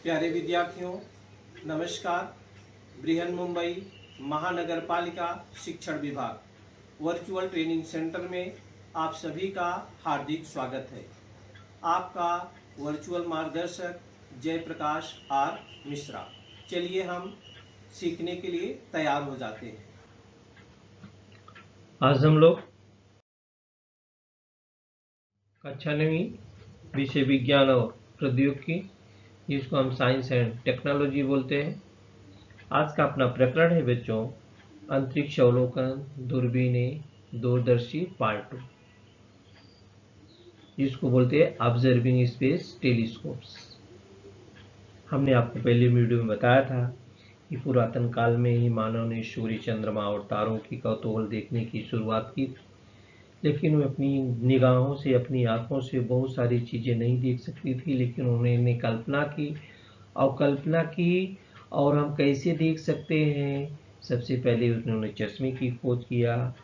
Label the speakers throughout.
Speaker 1: प्यारे विद्यार्थियों, नमस्कार। बृहन मुंबई महानगर पालिका शिक्षण विभाग वर्चुअल ट्रेनिंग सेंटर में आप सभी का हार्दिक स्वागत है। आपका वर्चुअल मार्गदर्शक जयप्रकाश आर मिश्रा। चलिए हम सीखने के लिए तैयार हो जाते हैं।
Speaker 2: आज हम लोग कक्षा 9वीं विषय विज्ञान और प्रौद्योगिकी, जिसको हम साइंस एंड टेक्नोलॉजी बोलते हैं, आज का अपना प्रकरण है बच्चों अंतरिक्ष अवलोकन दूरबीनें दूरदर्शी पार्ट 2, जिसको बोलते हैं ऑब्जर्विंग स्पेस टेलीस्कोप्स। हमने आपको पहले वीडियो में बताया था कि पुरातन काल में ही मानव ने सूर्य, चंद्रमा और तारों की कौतूहल देखने की शुरुआत की, लेकिन वे अपनी निगाहों से, अपनी आंखों से बहुत सारी चीज़ें नहीं देख सकती थी। लेकिन उन्होंने कल्पना की और हम कैसे देख सकते हैं। सबसे पहले उन्होंने चश्मे की खोज किया,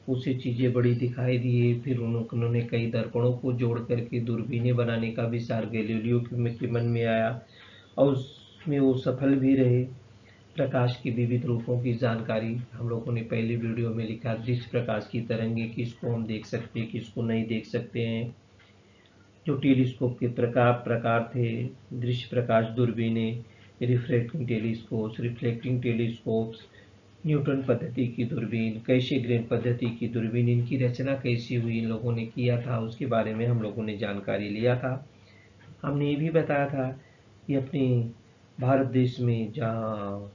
Speaker 2: उससे चीज़ें बड़ी दिखाई दी। फिर उन्होंने कई दर्पणों को जोड़ करके दूरबीनें बनाने का विचार गैलीलियो के मन में आया और उसमें वो सफल भी रहे। प्रकाश के विविध रूपों की जानकारी हम लोगों ने पहले वीडियो में लिखा। दृश्य प्रकाश की तरंगें, किसको हम देख सकते हैं, किसको नहीं देख सकते हैं। जो टेलीस्कोप के प्रकार थे, दृश्य प्रकाश दूरबीनें, रिफ्लेक्टिंग टेलीस्कोप्स, न्यूटन पद्धति की दूरबीन, कैशे-ग्रेन पद्धति की दूरबीन, इनकी रचना कैसी हुई, इन लोगों ने किया था, उसके बारे में हम लोगों ने जानकारी लिया था। हमने ये भी बताया था कि अपने भारत देश में, जहाँ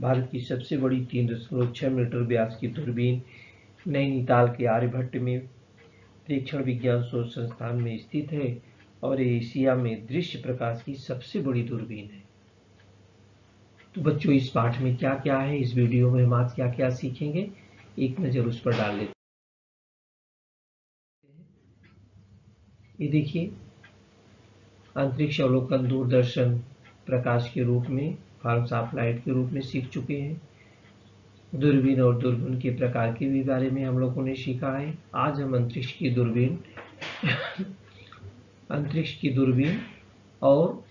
Speaker 2: भारत की सबसे बड़ी 3.6 मीटर व्यास की दूरबीन नैनीताल के आर्यभट्ट में प्रेक्षण विज्ञान शोध संस्थान में स्थित है और एशिया में दृश्य प्रकाश की सबसे बड़ी दूरबीन है। तो बच्चों, इस पाठ में क्या क्या है, इस वीडियो में हम आज क्या क्या सीखेंगे, एक नज़र उस पर डाल लेते हैं। ये देखिए, अंतरिक्ष अवलोकन दूरदर्शन प्रकाश के रूप में, फॉर्म्स ऑफ लाइट के रूप में सीख चुके हैं। दूरबीन और दूरबीन के प्रकार के भी बारे में हम लोगों ने सीखा है। आज हम अंतरिक्ष की दूरबीन और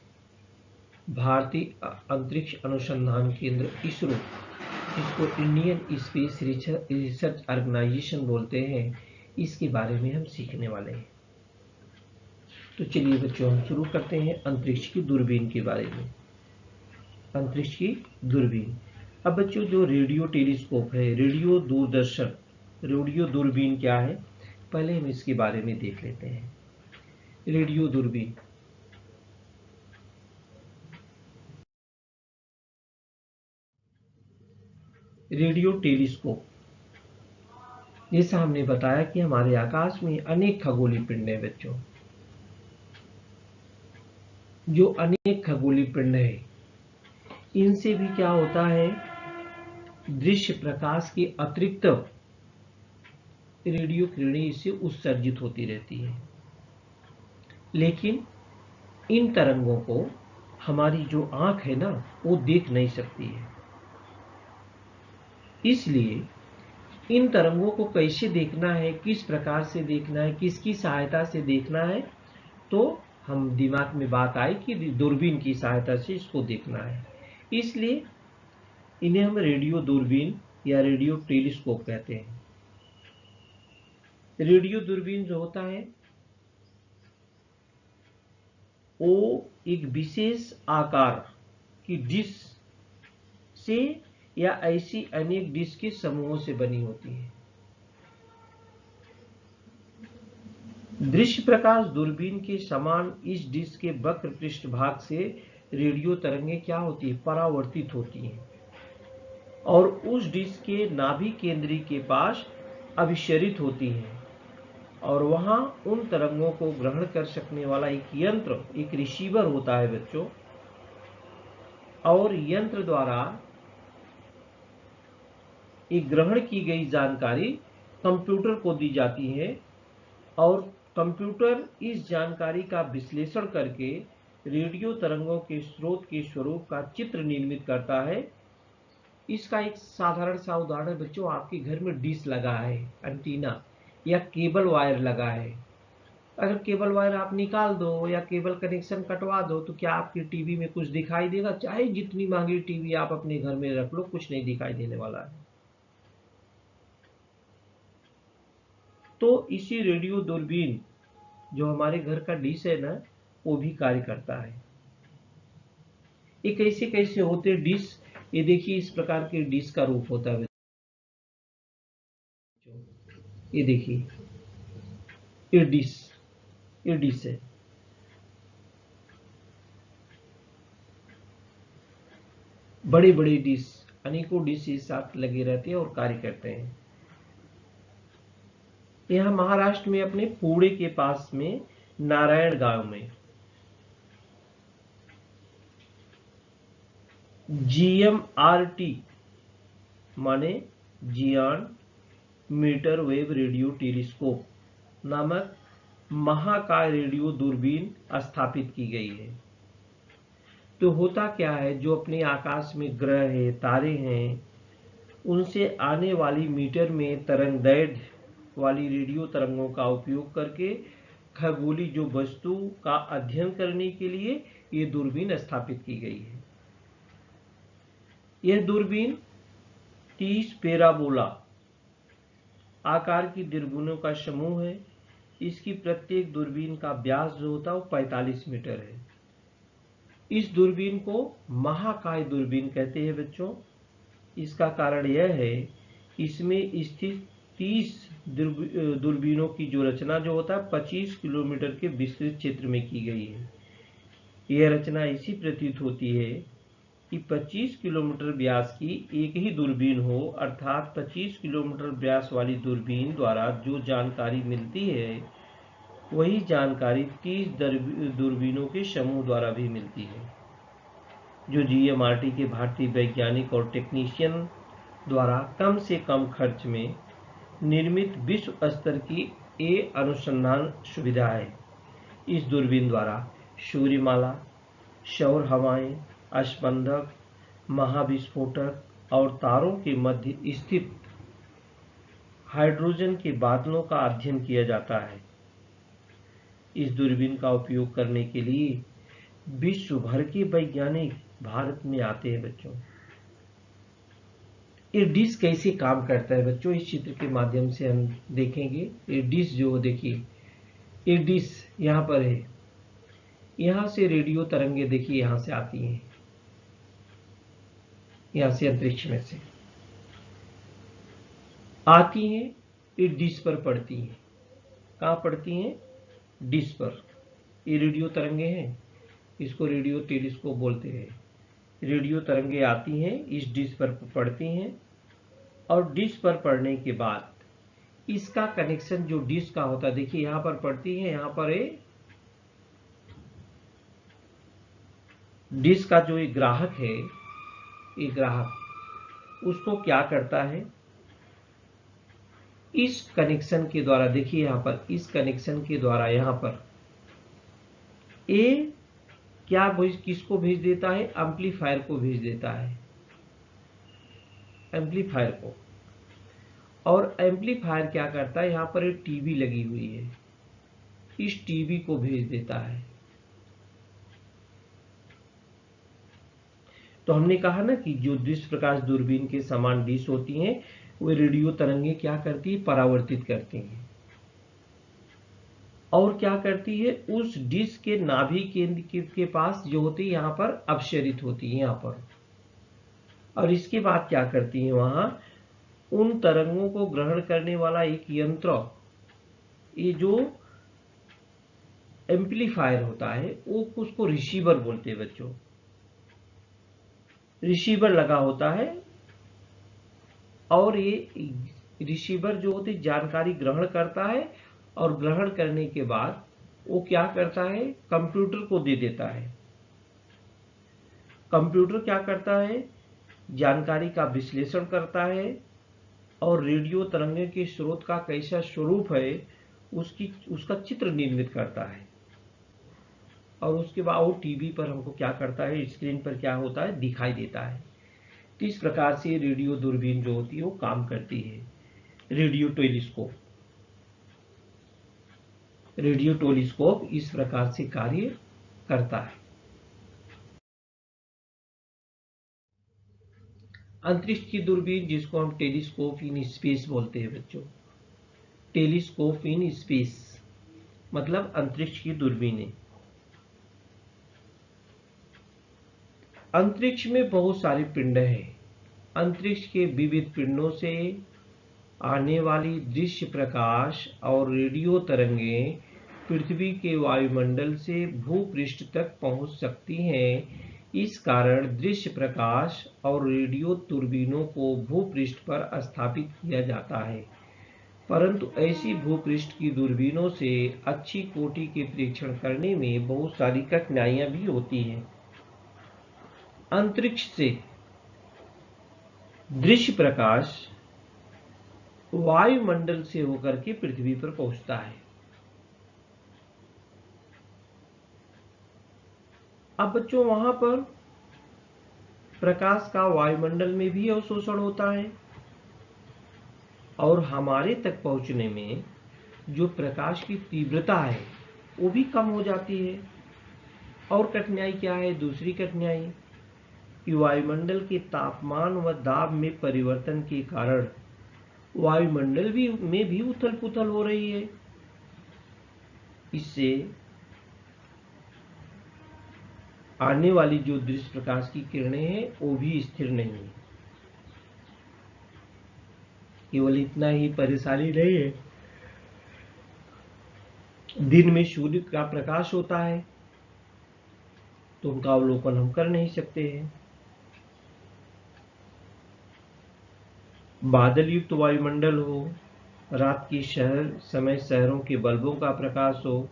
Speaker 2: भारतीय अंतरिक्ष अनुसंधान केंद्र इसरो, जिसको इंडियन स्पेस रिसर्च ऑर्गेनाइजेशन बोलते हैं, इसके बारे में हम सीखने वाले हैं। तो चलिए बच्चों, हम शुरू करते हैं अंतरिक्ष की दूरबीन के बारे में। अंतरिक्ष की दूरबीन। अब बच्चों, जो रेडियो टेलीस्कोप है, रेडियो दूरबीन क्या है, पहले हम इसके बारे में देख लेते हैं। रेडियो दूरबीन, रेडियो टेलीस्कोप, जैसा हमने बताया कि हमारे आकाश में अनेक खगोलीय पिंड हैं बच्चों। जो अनेक खगोलीय पिंड है, इनसे भी क्या होता है, दृश्य प्रकाश के अतिरिक्त रेडियो किरणें इससे उत्सर्जित होती रहती है। लेकिन इन तरंगों को हमारी जो आंख है ना, वो देख नहीं सकती है। इसलिए इन तरंगों को कैसे देखना है, किस प्रकार से देखना है, किसकी सहायता से देखना है, तो हम दिमाग में बात आई कि दूरबीन की सहायता से इसको देखना है। इसलिए इन्हें हम रेडियो दूरबीन या रेडियो टेलीस्कोप कहते हैं। रेडियो दूरबीन जो होता है, वो एक विशेष आकार की डिश से या ऐसी अनेक डिश के समूहों से बनी होती है। दृश्य प्रकाश दूरबीन के समान इस डिश के वक्र पृष्ठभाग से रेडियो तरंगें क्या होती है, परावर्तित होती हैं और उस डिश के नाभि केंद्री के पास अभिसरित होती हैं और वहां उन तरंगों को ग्रहण कर सकने वाला एक यंत्र, एक रिसीवर होता है बच्चों, और यंत्र द्वारा एक ग्रहण की गई जानकारी कंप्यूटर को दी जाती है और कंप्यूटर इस जानकारी का विश्लेषण करके रेडियो तरंगों के स्रोत के स्वरूप का चित्र निर्मित करता है। इसका एक साधारण सा उदाहरण बच्चों, आपके घर में डिश लगा है, एंटीना या केबल वायर लगा है, अगर केबल वायर आप निकाल दो या केबल कनेक्शन कटवा दो तो क्या आपकी टीवी में कुछ दिखाई देगा? चाहे जितनी महंगी टीवी आप अपने घर में रख लो, कुछ नहीं दिखाई देने वाला है। तो इसी रेडियो दूरबीन जो हमारे घर का डिश है ना, वो भी कार्य करता है। ये कैसे कैसे होते डिश? ये देखिए, इस प्रकार के डिश का रूप होता है। ये देखिए, ये डिश है। बड़े बड़े डिश, अनेकों डिश एक साथ लगे रहते हैं और कार्य करते हैं। यहाँ महाराष्ट्र में अपने पुणे के पास में नारायण गांव में GMRT माने जियान मीटर वेव रेडियो टेलीस्कोप नामक महाकाय रेडियो दूरबीन स्थापित की गई है। तो होता क्या है, जो अपने आकाश में ग्रह है, तारे हैं, उनसे आने वाली मीटर में तरंगदैर्घ्य वाली रेडियो तरंगों का उपयोग करके खगोलीय जो वस्तु का अध्ययन करने के लिए ये दूरबीन स्थापित की गई है। यह दूरबीन 30 पैराबोला आकार की दूरबीनों का समूह है। इसकी प्रत्येक दूरबीन का व्यास जो होता है वो 45 मीटर है। इस दूरबीन को महाकाय दूरबीन कहते हैं बच्चों। इसका कारण यह है, इसमें स्थित 30 दूरबीनों की जो रचना जो होता है 25 किलोमीटर के विस्तृत क्षेत्र में की गई है। यह रचना ऐसी प्रतीत होती है कि 25 किलोमीटर व्यास की एक ही दूरबीन हो, अर्थात 25 किलोमीटर व्यास वाली दूरबीन द्वारा जो जानकारी मिलती है वही जानकारी 30 दूरबीनों के समूह द्वारा भी मिलती है, जो GMRT के भारतीय वैज्ञानिक और टेक्नीशियन द्वारा कम से कम खर्च में निर्मित विश्व स्तर की अनुसंधान सुविधा है। इस दूरबीन द्वारा सूर्यमाला, सौर हवाएं, स्पंदक, महाविस्फोटक और तारों के मध्य स्थित हाइड्रोजन के बादलों का अध्ययन किया जाता है। इस दूरबीन का उपयोग करने के लिए विश्व भर के वैज्ञानिक भारत में आते हैं बच्चों। ये डिश कैसे काम करता है बच्चों, इस चित्र के माध्यम से हम देखेंगे। ये डिश जो देखिए, ये डिश यहाँ पर है। यहाँ से रेडियो तरंगे देखिए यहाँ से आती हैं, यहाँ से अंतरिक्ष में से आती हैं, ये डिश पर पड़ती हैं। कहाँ पड़ती हैं? डिश पर। ये रेडियो तरंगे हैं, इसको रेडियो टेलीस्कोप बोलते हैं। रेडियो तरंगे आती हैं, इस डिश पर पड़ती हैं और डिश पर पड़ने के बाद इसका कनेक्शन जो डिश का होता है, देखिए यहाँ पर पड़ती है, यहाँ पर है डिश का जो एक ग्राहक है, ये ग्राहक उसको क्या करता है, इस कनेक्शन के द्वारा, देखिए यहाँ पर इस कनेक्शन के द्वारा यहाँ पर ए क्या किसको भेज देता है? एम्पलीफायर को भेज देता है, एम्पलीफायर को। और एम्पलीफायर क्या करता है, यहाँ पर एक टीवी लगी हुई है, इस टीवी को भेज देता है। तो हमने कहा ना कि जो दृश्य प्रकाश दूरबीन के समान डिश होती हैं, वो रेडियो तरंगे क्या करती है? परावर्तित करती हैं। और क्या करती है? उस डिश के नाभि केंद्र के पास जो होती है यहाँ पर अपसरित होती है, यहाँ पर। और इसके बाद क्या करती है, वहां उन तरंगों को ग्रहण करने वाला एक यंत्र, ये जो एम्पलीफायर होता है, वो उसको रिसीवर बोलते हैं बच्चों। रिसीवर लगा होता है और ये रिसीवर जो होती जानकारी ग्रहण करता है और ग्रहण करने के बाद वो क्या करता है? कंप्यूटर को दे देता है। कंप्यूटर क्या करता है? जानकारी का विश्लेषण करता है और रेडियो तरंगे के स्रोत का कैसा स्वरूप है उसका चित्र निर्मित करता है। और उसके बाद वो टीवी पर हमको क्या करता है, स्क्रीन पर क्या होता है, दिखाई देता है। तो इस प्रकार से रेडियो दूरबीन जो होती है वो काम करती है। Radio telescope. रेडियो टेलीस्कोप इस प्रकार से कार्य करता है। अंतरिक्ष की दूरबीन, जिसको हम टेलीस्कोप इन स्पेस बोलते हैं बच्चों, टेलीस्कोप इन स्पेस मतलब अंतरिक्ष की दूरबीनें। अंतरिक्ष में बहुत सारे पिंड हैं। अंतरिक्ष के विविध पिंडों से आने वाली दृश्य प्रकाश और रेडियो तरंगें पृथ्वी के वायुमंडल से भूपृष्ठ तक पहुंच सकती हैं। इस कारण दृश्य प्रकाश और रेडियो दूरबीनों को भूपृष्ठ पर स्थापित किया जाता है, परंतु ऐसी भूपृष्ठ की दूरबीनों से अच्छी कोटि के परीक्षण करने में बहुत सारी कठिनाइयां भी होती हैं। अंतरिक्ष से दृश्य प्रकाश वायुमंडल से होकर के पृथ्वी पर पहुंचता है। अब बच्चों, वहां पर प्रकाश का वायुमंडल में भी अवशोषण होता है और हमारे तक पहुंचने में जो प्रकाश की तीव्रता है वो भी कम हो जाती है। और कठिनाई क्या है? दूसरी कठिनाई कि वायुमंडल के तापमान व दाब में परिवर्तन के कारण वायुमंडल में भी उथल पुथल हो रही है। इससे आने वाली जो दृश्य प्रकाश की किरणें हैं वो भी स्थिर नहीं है। केवल इतना ही परेशानी नहीं है, दिन में सूर्य का प्रकाश होता है तो उनका अवलोकन हम कर नहीं सकते हैं। बादल युक्त वायुमंडल हो, रात की समय शहरों के बल्बों का प्रकाश हो,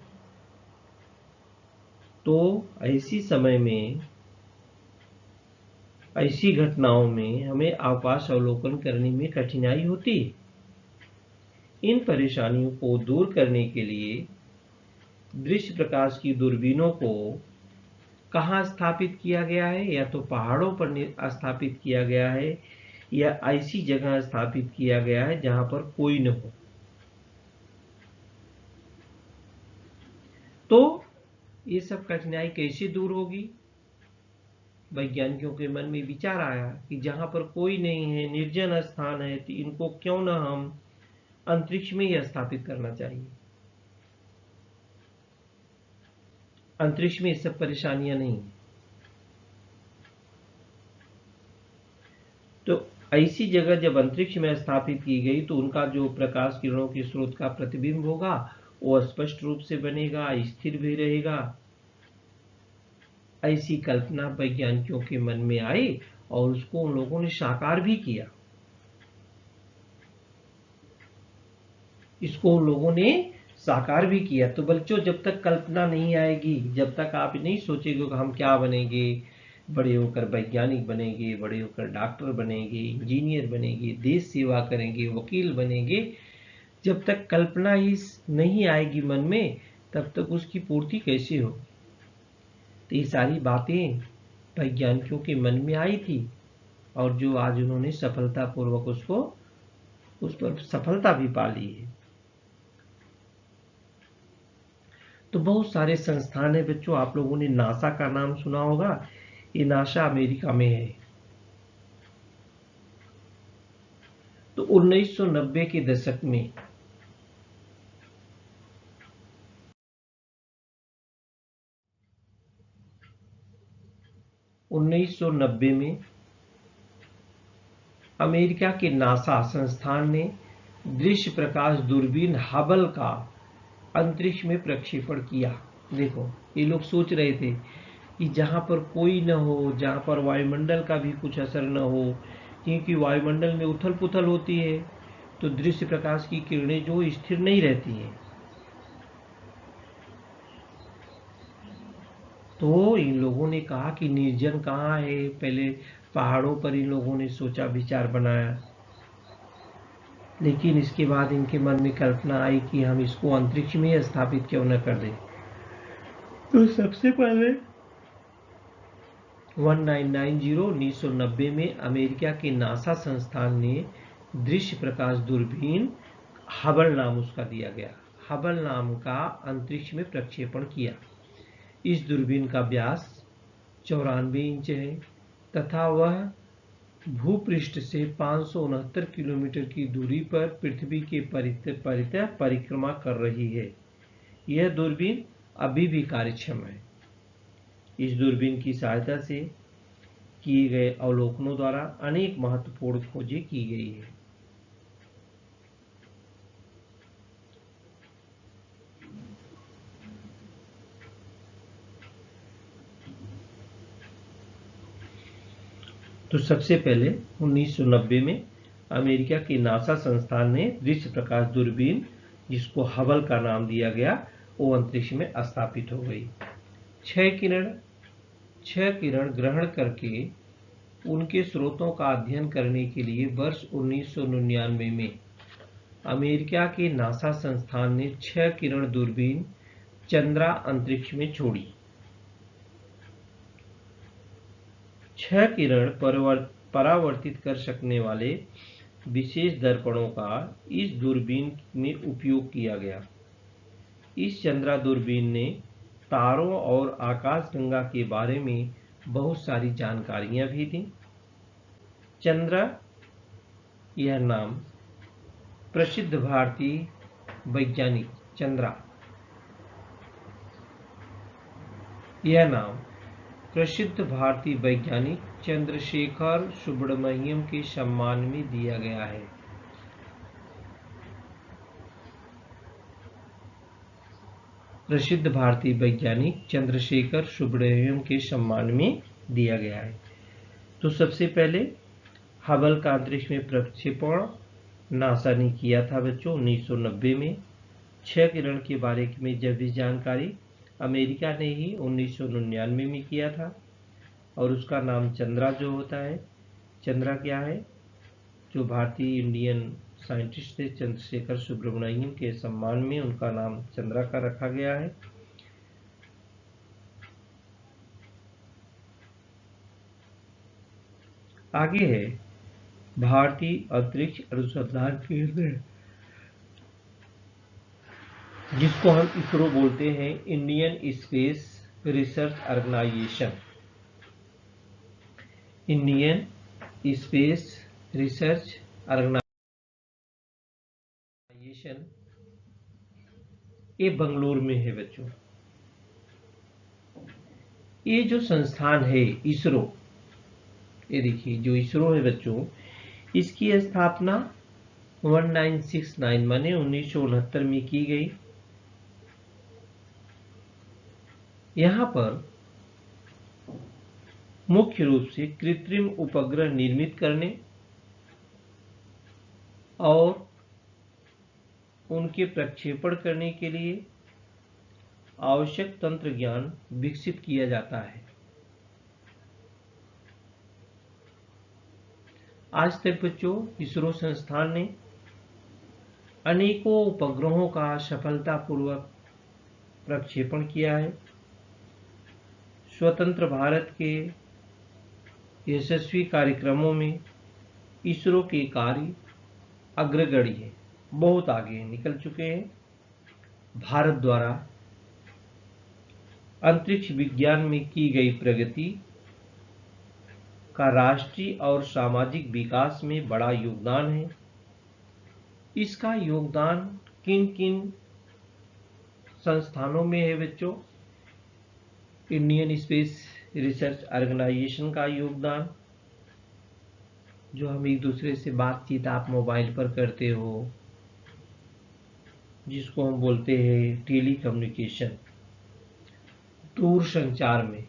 Speaker 2: तो ऐसी समय में, ऐसी घटनाओं में हमें आकाश अवलोकन करने में कठिनाई होती है। इन परेशानियों को दूर करने के लिए दृश्य प्रकाश की दूरबीनों को कहाँ स्थापित किया गया है? या तो पहाड़ों पर स्थापित किया गया है या ऐसी जगह स्थापित किया गया है जहां पर कोई न हो। तो ये सब कठिनाई कैसे दूर होगी? वैज्ञानिकों के मन में विचार आया कि जहां पर कोई नहीं है, निर्जन स्थान है, तो इनको क्यों न हम अंतरिक्ष में ही स्थापित करना चाहिए। अंतरिक्ष में ये सब परेशानियां नहीं है। तो ऐसी जगह जब अंतरिक्ष में स्थापित की गई तो उनका जो प्रकाश किरणों के स्रोत का प्रतिबिंब होगा वो स्पष्ट रूप से बनेगा, स्थिर भी रहेगा। ऐसी कल्पना वैज्ञानिकों के मन में आई और उसको उन लोगों ने साकार भी किया। इसको उन लोगों ने साकार भी किया। तो बच्चों, जब तक कल्पना नहीं आएगी, जब तक आप नहीं सोचेंगे कि हम क्या बनेंगे, बड़े होकर वैज्ञानिक बनेंगे, बड़े होकर डॉक्टर बनेंगे, इंजीनियर बनेंगे, देश सेवा करेंगे, वकील बनेंगे, जब तक कल्पना ही नहीं आएगी मन में, तब तक उसकी पूर्ति कैसे हो? तो ये सारी बातें वैज्ञानिकों के मन में आई थी और जो आज उन्होंने सफलतापूर्वक उस पर सफलता भी पा ली है। तो बहुत सारे संस्थान है बच्चों। आप लोगों ने नासा का नाम सुना होगा। ये नासा अमेरिका में है। तो 1990 के दशक में में अमेरिका के नासा संस्थान ने दृश्य प्रकाश दूरबीन हबल का अंतरिक्ष में प्रक्षेपण किया। देखो, ये लोग सोच रहे थे कि जहां पर कोई न हो, जहां पर वायुमंडल का भी कुछ असर न हो, क्योंकि वायुमंडल में उथल पुथल होती है तो दृश्य प्रकाश की किरणें जो स्थिर नहीं रहती हैं। तो इन लोगों ने कहा कि निर्जन कहाँ है। पहले पहाड़ों पर इन लोगों ने सोचा, विचार बनाया, लेकिन इसके बाद इनके मन में कल्पना आई कि हम इसको अंतरिक्ष में स्थापित क्यों न कर दें। तो सबसे पहले 1990 में अमेरिका के नासा संस्थान ने दृश्य प्रकाश दूरबीन हबल नाम उसका दिया गया। हबल नाम का अंतरिक्ष में प्रक्षेपण किया। इस दूरबीन का व्यास 94 इंच है तथा वह भूपृष्ठ से 569 किलोमीटर की दूरी पर पृथ्वी के परितः परिक्रमा कर रही है। यह दूरबीन अभी भी कार्यक्षम है। इस दूरबीन की सहायता से किए गए अवलोकनों द्वारा अनेक महत्वपूर्ण खोजें की गई है। तो सबसे पहले 1990 में अमेरिका के नासा संस्थान ने दृश्य प्रकाश दूरबीन, जिसको हबल का नाम दिया गया, वो अंतरिक्ष में स्थापित हो गई। छह किरण ग्रहण करके उनके स्रोतों का अध्ययन करने के लिए वर्ष 1999 में अमेरिका के नासा संस्थान ने 6 किरण दूरबीन चंद्रा अंतरिक्ष में छोड़ी। 6 किरण परावर्तित कर सकने वाले विशेष दर्पणों का इस दूरबीन में उपयोग किया गया। इस चंद्रा दूरबीन ने तारों और आकाशगंगा के बारे में बहुत सारी जानकारियां भी दी। चंद्रा, यह नाम प्रसिद्ध भारतीय वैज्ञानिक चंद्रशेखर सुब्रमण्यम के सम्मान में दिया गया है। प्रसिद्ध भारतीय वैज्ञानिक चंद्रशेखर सुब्रमण्यम के सम्मान में दिया गया है। तो सबसे पहले हबल का अंतरिक्ष में प्रक्षेपण नासा ने किया था बच्चों 1990 में। 6 किरण के बारे में जब भी जानकारी अमेरिका ने ही 1999 में किया था, और उसका नाम चंद्रा जो होता है, चंद्रा क्या है, जो भारतीय इंडियन साइंटिस्ट थे चंद्रशेखर सुब्रमण्यम के सम्मान में उनका नाम चंद्रा का रखा गया है। आगे है भारतीय अंतरिक्ष अनुसंधान केंद्र, जिसको हम इसरो बोलते हैं, Indian Space Research Organisation. Indian Space Research Organisation ये बंगलुरु में है बच्चों। ये जो संस्थान है इसरो, ये देखिए जो इसरो है बच्चों, इसकी स्थापना 1969 माने 1969 में की गई। यहाँ पर मुख्य रूप से कृत्रिम उपग्रह निर्मित करने और उनके प्रक्षेपण करने के लिए आवश्यक तंत्र ज्ञान विकसित किया जाता है। आज तक बच्चों इसरो संस्थान ने अनेकों उपग्रहों का सफलतापूर्वक प्रक्षेपण किया है। स्वतंत्र भारत के यशस्वी कार्यक्रमों में इसरो के कार्य अग्रगण्य है, बहुत आगे निकल चुके हैं। भारत द्वारा अंतरिक्ष विज्ञान में की गई प्रगति का राष्ट्रीय और सामाजिक विकास में बड़ा योगदान है। इसका योगदान किन किन संस्थानों में है बच्चों? इंडियन स्पेस रिसर्च ऑर्गेनाइजेशन का योगदान, जो हम एक दूसरे से बातचीत आप मोबाइल पर करते हो, जिसको हम बोलते हैं टेली कम्युनिकेशन, दूर संचार में।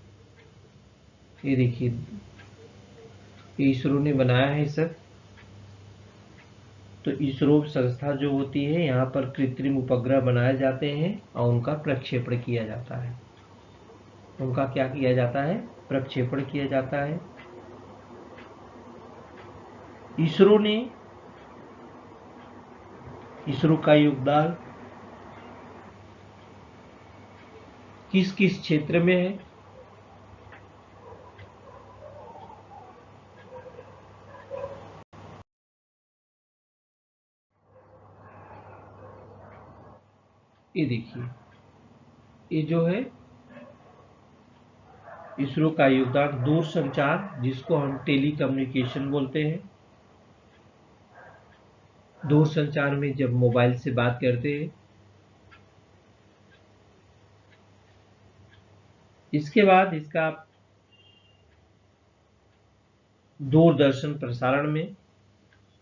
Speaker 2: ये देखिए इसरो ने बनाया है सब। तो इसरो संस्था जो होती है, यहाँ पर कृत्रिम उपग्रह बनाए जाते हैं और उनका प्रक्षेपण किया जाता है। उनका क्या किया जाता है? प्रक्षेपण किया जाता है। इसरो का योगदान किस किस क्षेत्र में है? ये देखिए, ये जो है इसरो का योगदान दूर संचार, जिसको हम टेली कम्युनिकेशन बोलते हैं। दूर संचार में जब मोबाइल से बात करते हैं। इसके बाद इसका दूरदर्शन प्रसारण में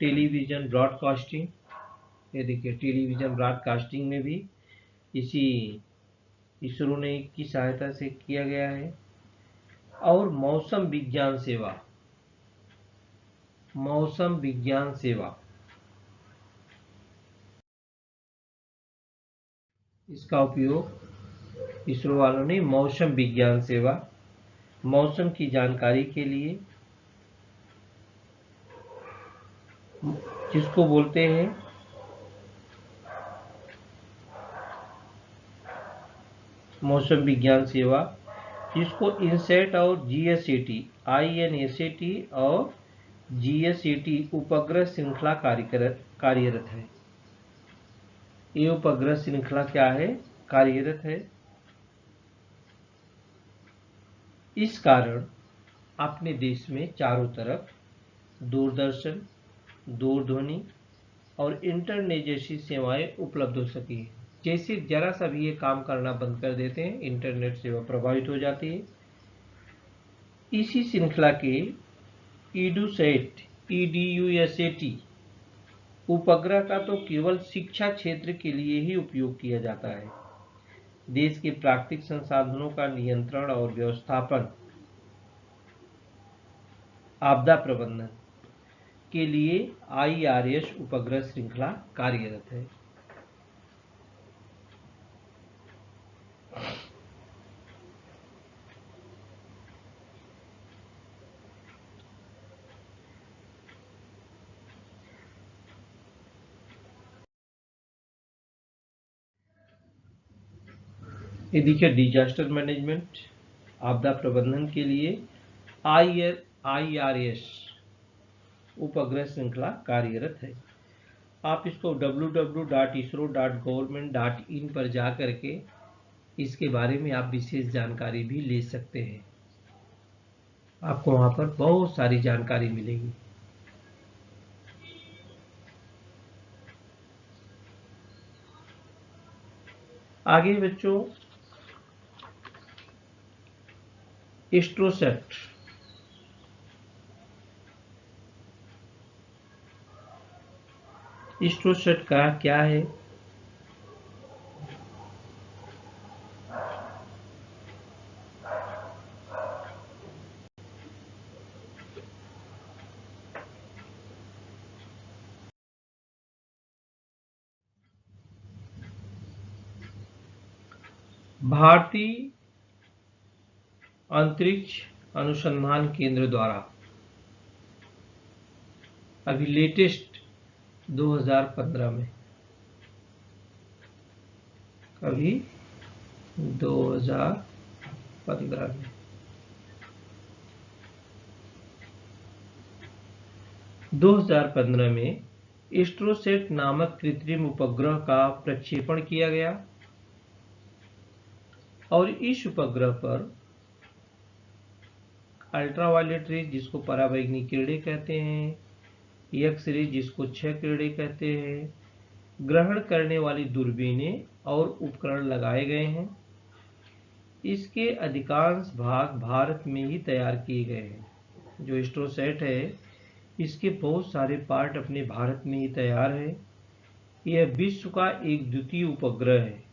Speaker 2: टेलीविजन ब्रॉडकास्टिंग, ये देखिए टेलीविजन ब्रॉडकास्टिंग में भी इसी इसरो ने की सहायता से किया गया है। और मौसम विज्ञान सेवा, मौसम विज्ञान सेवा, इसका उपयोग इसरो वालों ने मौसम विज्ञान सेवा, मौसम की जानकारी के लिए, जिसको बोलते हैं मौसम विज्ञान सेवा, जिसको इनसेट और जीएसएटी, INSAT और GSAT उपग्रह श्रृंखला कार्यरत है। ये उपग्रह श्रृंखला क्या है? कार्यरत है। इस कारण अपने देश में चारों तरफ दूरदर्शन, दूरध्वनि और इंटरनेट जैसी सेवाएं उपलब्ध हो सकी है। जैसे जरा सा भी ये काम करना बंद कर देते हैं, इंटरनेट सेवा प्रभावित हो जाती है। इसी श्रृंखला के EDUSAT उपग्रह का तो केवल शिक्षा क्षेत्र के लिए ही उपयोग किया जाता है। देश के प्राकृतिक संसाधनों का नियंत्रण और व्यवस्थापन, आपदा प्रबंधन के लिए IRS उपग्रह श्रृंखला कार्यरत है। ये देखिए डिजास्टर मैनेजमेंट, आपदा प्रबंधन के लिए IRS उपग्रह श्रृंखला कार्यरत है। आप इसको www.isro.government.in पर जा करके इसके बारे में आप विशेष जानकारी भी ले सकते हैं। आपको वहां पर बहुत सारी जानकारी मिलेगी। आगे बच्चों, एस्ट्रोसैट, एस्ट्रोसैट का क्या है? भारतीय अंतरिक्ष अनुसंधान केंद्र द्वारा अभी लेटेस्ट 2015 में, अभी 2015 में एस्ट्रोसैट नामक कृत्रिम उपग्रह का प्रक्षेपण किया गया और इस उपग्रह पर अल्ट्रावायलेट रेज, जिसको पराबैंगनी किरणें कहते हैं, एक्स रे, जिसको क्षय किरणें कहते हैं, ग्रहण करने वाली दूरबीनें और उपकरण लगाए गए हैं। इसके अधिकांश भाग भारत में ही तैयार किए गए हैं। जो एस्ट्रोसैट है, इसके बहुत सारे पार्ट अपने भारत में ही तैयार है। यह विश्व का एक द्वितीय उपग्रह है।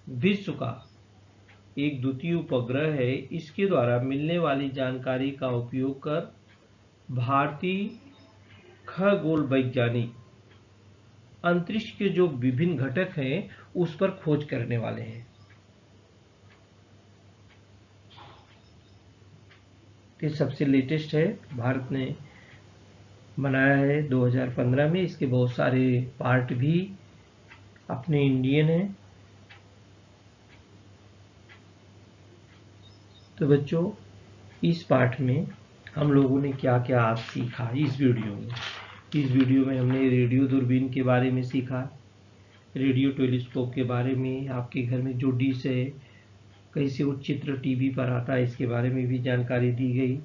Speaker 2: विश्व का एक द्वितीय उपग्रह है। इसके द्वारा मिलने वाली जानकारी का उपयोग कर भारतीय खगोल वैज्ञानिक अंतरिक्ष के जो विभिन्न घटक हैं उस पर खोज करने वाले हैं। ये सबसे लेटेस्ट है, भारत ने बनाया है 2015 में। इसके बहुत सारे पार्ट भी अपने इंडियन हैं। तो बच्चों, इस पाठ में हम लोगों ने क्या क्या आज सीखा इस वीडियो में। इस वीडियो में हमने रेडियो दूरबीन के बारे में सीखा, रेडियो टेलीस्कोप के बारे में, आपके घर में जो डिश है कैसे वो चित्र टीवी पर आता है इसके बारे में भी जानकारी दी गई।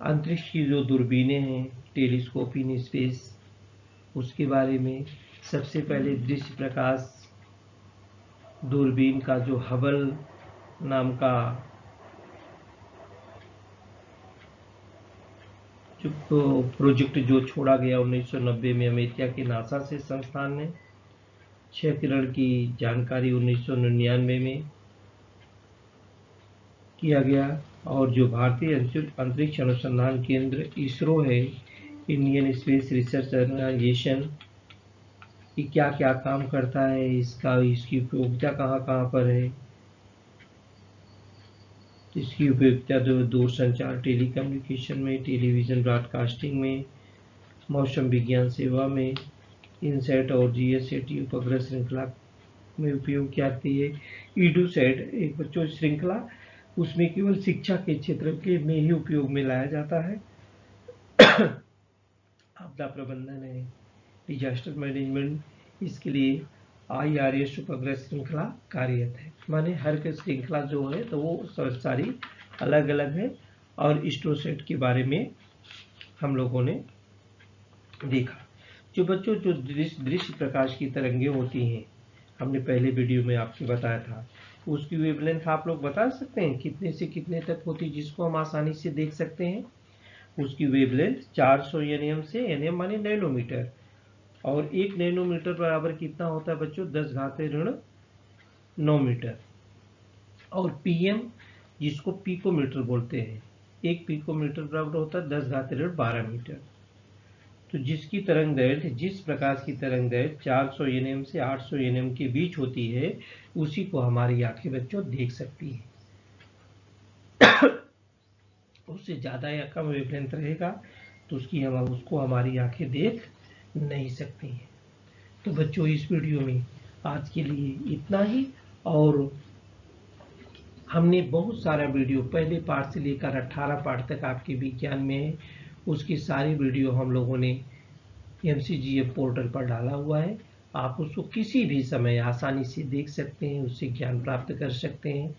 Speaker 2: अंतरिक्ष की जो दूरबीनें हैं, टेलीस्कोप इन स्पेस, उसके बारे में सबसे पहले दृश्य प्रकाश दूरबीन का जो हबल नाम का जो प्रोजेक्ट जो छोड़ा गया 1990 में अमेरिका के नासा से संस्थान ने, 6 किरण की जानकारी 1999 में किया गया। और जो भारतीय अंतरिक्ष अनुसंधान केंद्र इसरो है, इंडियन स्पेस रिसर्च ऑर्गेनाइजेशन, कि क्या क्या काम करता है, इसकी उपयोगिता कहाँ कहाँ पर है। इसकी उपयोगिता दूरसंचार टेलीकम्युनिकेशन में, टेलीविज़न ब्रॉडकास्टिंग में, मौसम विज्ञान सेवा में, इनसैट और जीएसएटी उपग्रह श्रृंखला में उपयोग की जाती है। ईडूसैट एक बच्चों श्रृंखला, उसमें केवल शिक्षा के क्षेत्र के में ही उपयोग में लाया जाता है। आपदा प्रबंधन है, डिजास्टर मैनेजमेंट, इसके लिए IRS उपग्रह श्रृंखला कार्यरत है। माने हर के श्रृंखला जो है तो वो सारी अलग अलग है। और स्टोसेट के बारे में हम लोगों ने देखा। जो बच्चों जो दृश्य प्रकाश की तरंगें होती हैं, हमने पहले वीडियो में आपको बताया था, उसकी वेवलेंथ आप लोग बता सकते हैं कितने से कितने तक होती है जिसको हम आसानी से देख सकते हैं। उसकी वेवलेंथ 400 nm से, nm माने नैनोमीटर, और 1 नैनोमीटर बराबर कितना होता है बच्चों, 10⁻9 मीटर। और पीएम जिसको पिकोमीटर बोलते हैं, 1 पिकोमीटर बराबर होता है 10⁻12 मीटर। तो जिसकी तरंग दैर्घ्य, जिस प्रकाश की तरंग दैर्घ्य 400 nm से 800 nm के बीच होती है, उसी को हमारी आंखें बच्चों देख सकती हैं। उससे ज़्यादा या कम वेवलेंथ रहेगा तो उसको हमारी आंखें देख नहीं सकती हैं। तो बच्चों इस वीडियो में आज के लिए इतना ही। और हमने बहुत सारा वीडियो पहले पार्ट से लेकर 18 पार्ट तक आपके विज्ञान में है, उसकी सारी वीडियो हम लोगों ने MCGF पोर्टल पर डाला हुआ है। आप उसको किसी भी समय आसानी से देख सकते हैं, उससे ज्ञान प्राप्त कर सकते हैं।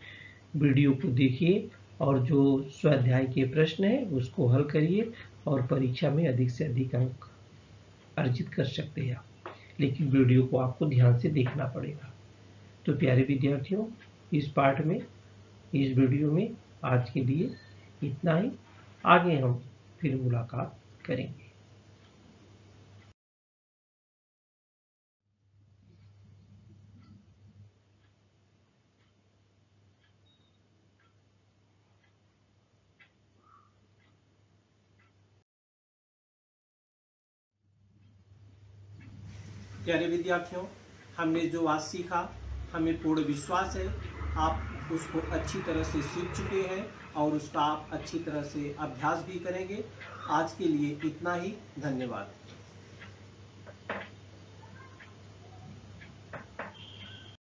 Speaker 2: वीडियो को देखिए और जो स्वाध्याय के प्रश्न हैं उसको हल करिए और परीक्षा में अधिक से अधिक अंक अर्जित कर सकते हैं आप। लेकिन वीडियो को आपको ध्यान से देखना पड़ेगा। तो प्यारे विद्यार्थियों, इस पार्ट में, इस वीडियो में आज के लिए इतना ही। आगे हम फिर मुलाकात करेंगे।
Speaker 1: प्यारे विद्यार्थियों, हमने जो आज सीखा, हमें पूर्ण विश्वास है आप उसको अच्छी तरह से सीख चुके हैं और उसका आप अच्छी तरह से अभ्यास भी करेंगे। आज के लिए इतना ही। धन्यवाद।